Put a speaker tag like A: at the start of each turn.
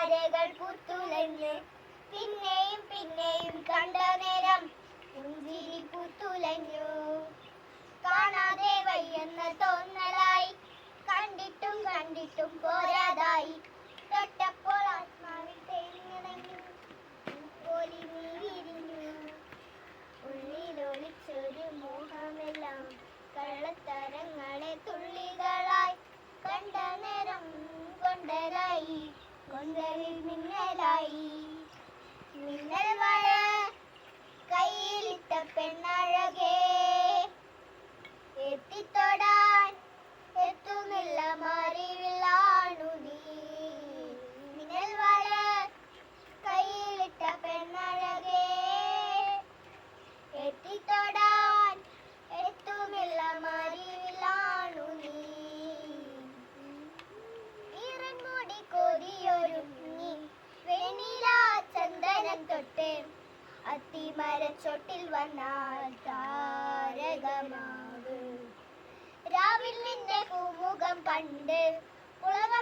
A: താരകൾ പുത്തുലഞ്ഞ് പിന്നെയും പിന്നെയും കണ്ട നേരം പുഞ്ചിരി പുത്തുലഞ്ഞു. കാണാതെ വയ്യെന്ന തോന്നലായി, കണ്ടിട്ടും കണ്ടിട്ടും പോരാതായി. തൊട്ടപ്പോൾ ആത്മാവിൽ തേങ്ങിണങ്ങി പോലെ നീ വിരിഞ്ഞു. ഉള്ളിലൊളിച്ചൊരു മോഹമെല്ലാം കള്ളത്തരങ്ങളെ തുള്ളികളായി കണ്ട നേരം കൊണ്ടലായി, കൊണ്ടലിൽ മിന്നലായി. മിന്നൽ മഴ കയ്യിലിട്ട പെണ്ണഴകേ, എത്തിത്തൊടാൻ എത്തുന്നില്ല മാറിവില്ലാണു നീ. മിന്നൽ മഴ കയ്യിലിട്ട പെണ്ണഴകേ, എത്തിത്തൊടാൻ എത്തുമില്ല മാറിവില്ലാണു നീ. ഈറൻമുടി കോതിയൊരുങ്ങി വെണ്ണിലാ ചന്ദനം തൊട്ട് അത്തിമരച്ചോട്ടിൽ വന്നാൽ താരകമാവ്. രാവിൽ നിന്റെ പൂമുഖം കണ്ട് ഉളവ